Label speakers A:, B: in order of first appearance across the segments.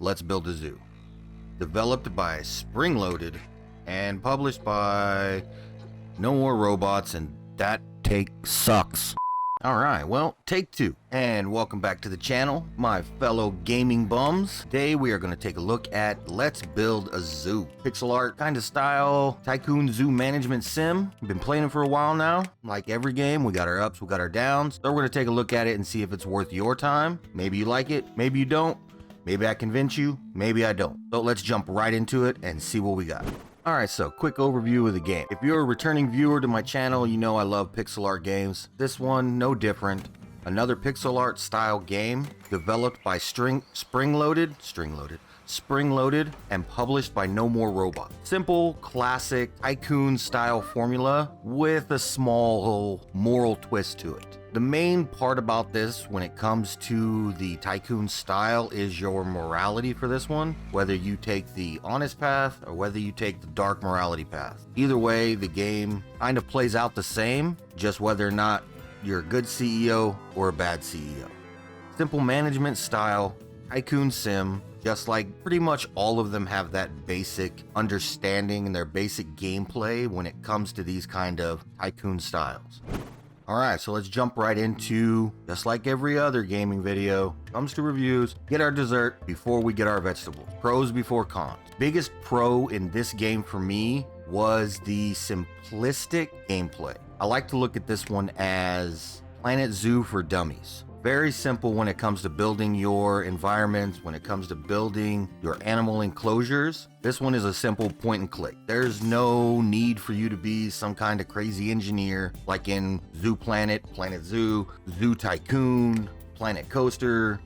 A: Let's Build a Zoo. Developed by Spring Loaded and published by No More Robots, and that take sucks. Alright, well, take two. And welcome back to the channel, my fellow gaming bums. Today we are going to take a look at Let's Build a Zoo. Pixel art kind of style, Tycoon zoo management sim. We've been playing it for a while now. Like every game, we got our ups, we got our downs. So we're going to take a look at it and see if it's worth your time. Maybe you like it, maybe you don't. Maybe I convince you, maybe I don't. So let's jump right into it and see what we got. Alright, so quick overview of the game. If you're a returning viewer to my channel, you know I love pixel art games. This one, no different. Another pixel art style game developed by Spring Loaded, and published by No More Robots. Simple, classic, Tycoon style formula with a small moral twist to it. The main part about this when it comes to the Tycoon style is your morality for this one, whether you take the honest path or whether you take the dark morality path. Either way, the game kind of plays out the same, just whether or not you're a good CEO or a bad CEO. Simple management style, Tycoon sim, just like pretty much all of them have that basic understanding and their basic gameplay when it comes to these kind of Tycoon styles. Alright, so let's jump right into, just like every other gaming video, comes to reviews, get our dessert before we get our vegetables. Pros before cons. Biggest pro in this game for me was the simplistic gameplay. I like to look at this one as Planet Zoo for dummies. Very simple when it comes to building your environments, when it comes to building your animal enclosures. This one is a simple point and click. There's no need for you to be some kind of crazy engineer like in Zoo Planet, Planet Zoo, Zoo Tycoon, Planet Coaster,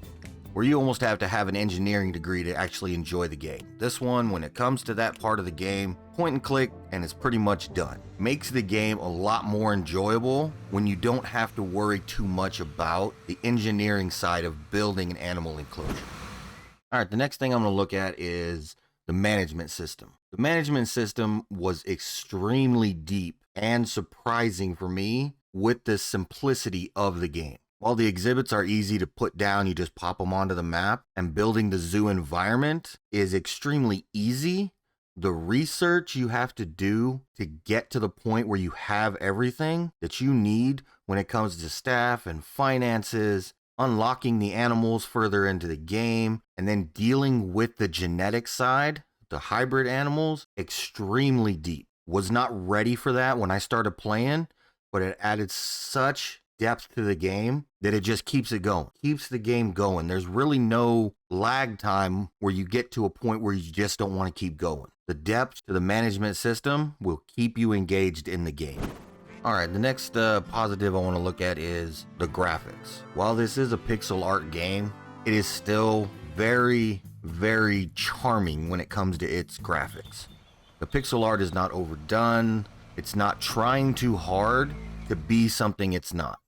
A: where you almost have to have an engineering degree to actually enjoy the game. This one, when it comes to that part of the game, point and click, and it's pretty much done. Makes the game a lot more enjoyable when you don't have to worry too much about the engineering side of building an animal enclosure. All right, the next thing I'm gonna look at is the management system. The management system was extremely deep and surprising for me with the simplicity of the game. While the exhibits are easy to put down, you just pop them onto the map, and building the zoo environment is extremely easy. The research you have to do to get to the point where you have everything that you need when it comes to staff and finances, unlocking the animals further into the game, and then dealing with the genetic side, the hybrid animals, extremely deep. Was not ready for that when I started playing, but it added such depth to the game that it just keeps it going, keeps the game going. There's really no lag time where you get to a point where you just don't want to keep going. The depth to the management system will keep you engaged in the game. All right, the next positive I want to look at is the graphics. While this is a pixel art game, it is still very, very charming when it comes to its graphics. The pixel art is not overdone. It's not trying too hard to be something it's not.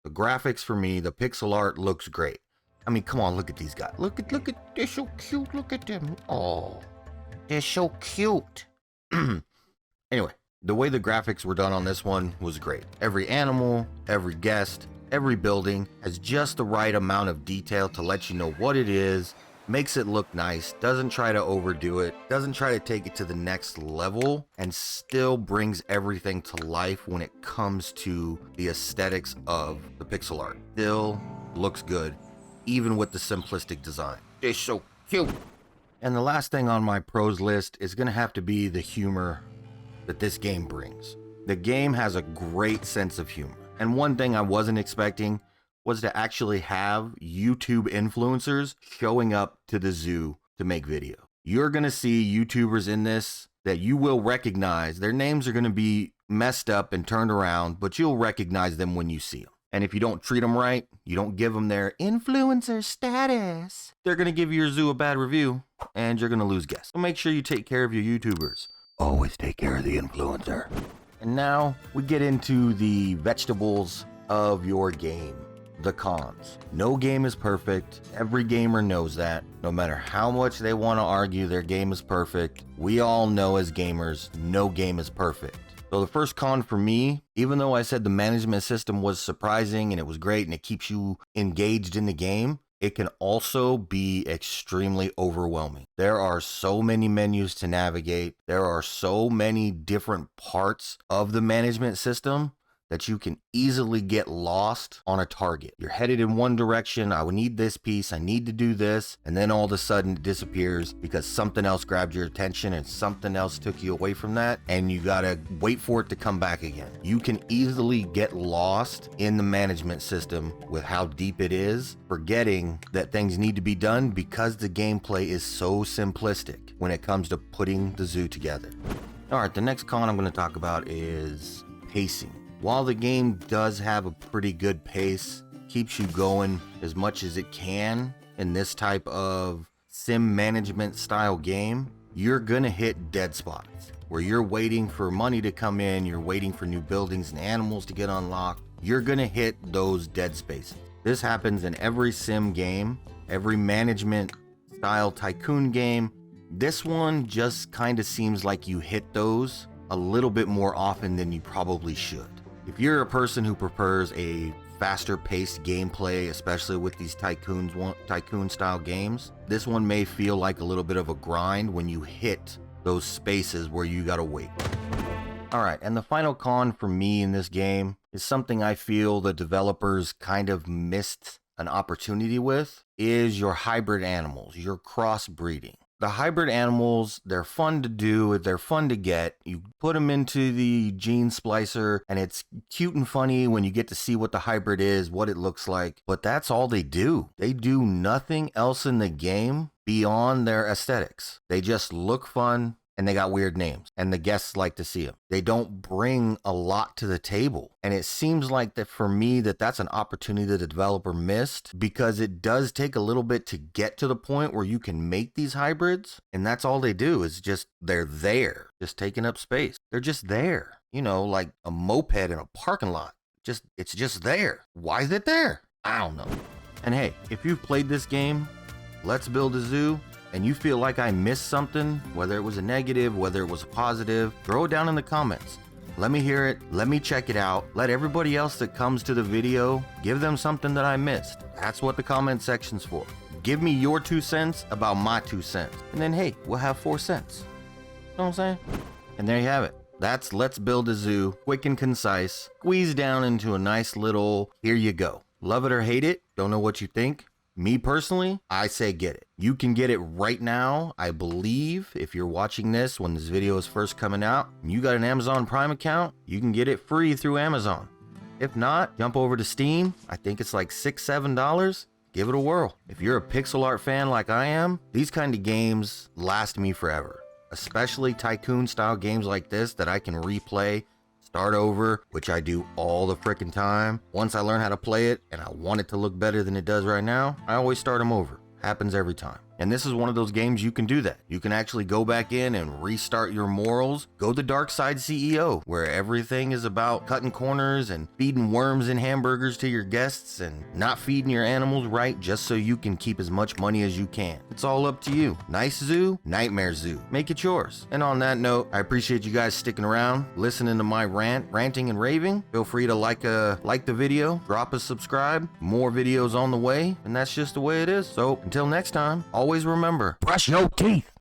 A: The graphics for me, the pixel art looks great. I mean, come on, look at these guys. Look at, they're so cute. Look at them. Oh, they're so cute. Anyway, the way the graphics were done on this one was great. Every animal, every guest, every building has just the right amount of detail to let you know what it is, makes it look nice, doesn't try to overdo it, doesn't try to take it to the next level, and still brings everything to life when it comes to the aesthetics of the pixel art. Still looks good, even with the simplistic design. They're so cute. And the last thing on my pros list is gonna have to be the humor that this game brings. The game has a great sense of humor. And one thing I wasn't expecting was to actually have YouTube influencers showing up to the zoo to make video. You're gonna see YouTubers in this that you will recognize. Their names are gonna be messed up and turned around, but you'll recognize them when you see them. And if you don't treat them right, you don't give them their influencer status, they're gonna give your zoo a bad review and you're gonna lose guests. So make sure you take care of your YouTubers. Always take care of the influencer. And now we get into the vegetables of your game. The cons. No game is perfect. Every gamer knows that. No matter how much they want to argue their game is perfect, we all know as gamers, no game is perfect. So the first con for me, even though I said the management system was surprising and it was great and it keeps you engaged in the game, it can also be extremely overwhelming. There are so many menus to navigate. There are so many different parts of the management system that you can easily get lost on a target. You're headed in one direction. I would need this piece. I need to do this. And then all of a sudden it disappears because something else grabbed your attention and something else took you away from that. And you gotta wait for it to come back again. You can easily get lost in the management system with how deep it is, forgetting that things need to be done because the gameplay is so simplistic when it comes to putting the zoo together. All right, the next con I'm gonna talk about is pacing. While the game does have a pretty good pace, keeps you going as much as it can in this type of sim management style game, you're gonna hit dead spots where you're waiting for money to come in, you're waiting for new buildings and animals to get unlocked. You're gonna hit those dead spaces. This happens in every sim game, every management style tycoon game. This one just kind of seems like you hit those a little bit more often than you probably should. If you're a person who prefers a faster paced gameplay, especially with these tycoon style games, this one may feel like a little bit of a grind when you hit those spaces where you gotta wait. All right, and the final con for me in this game is something I feel the developers kind of missed an opportunity with, is your hybrid animals, your crossbreeding. The hybrid animals, they're fun to do, they're fun to get. You put them into the gene splicer and it's cute and funny when you get to see what the hybrid is, what it looks like, but that's all they do. They do nothing else in the game beyond their aesthetics. They just look fun and they got weird names and the guests like to see them. They don't bring a lot to the table. And it seems like that for me that's an opportunity that the developer missed, because it does take a little bit to get to the point where you can make these hybrids. And that's all they do is just, they're there, just taking up space. They're just there, you know, like a moped in a parking lot. It's just there. Why is it there? I don't know. And hey, if you've played this game, Let's Build a Zoo, and you feel like I missed something, whether it was a negative, whether it was a positive, throw it down in the comments. Let me hear it. Let me check it out. Let everybody else that comes to the video, give them something that I missed. That's what the comment section's for. Give me your 2 cents about my 2 cents. And then, hey, we'll have 4 cents. You know what I'm saying? And there you have it. That's Let's Build a Zoo. Quick and concise. Squeezed down into a nice little, here you go. Love it or hate it. Don't know what you think. Me personally, I say get it. You can get it right now, I believe. If you're watching this when this video is first coming out, and you got an Amazon Prime account, you can get it free through Amazon. If not, jump over to Steam. I think it's like $6, $7. Give it a whirl. If you're a pixel art fan like I am, these kind of games last me forever. Especially tycoon style games like this that I can replay, start over, which I do all the frickin' time. Once I learn how to play it and I want it to look better than it does right now, I always start them over. Happens every time. And this is one of those games you can do that. You can actually go back in and restart your morals. Go the dark side CEO, where everything is about cutting corners and feeding worms and hamburgers to your guests and not feeding your animals right just so you can keep as much money as you can. It's all up to you. Nice zoo, nightmare zoo. Make it yours. And on that note, I appreciate you guys sticking around, listening to my ranting and raving. Feel free to like the video, drop a subscribe. More videos on the way, and that's just the way it is. So until next time, always remember, brush your teeth.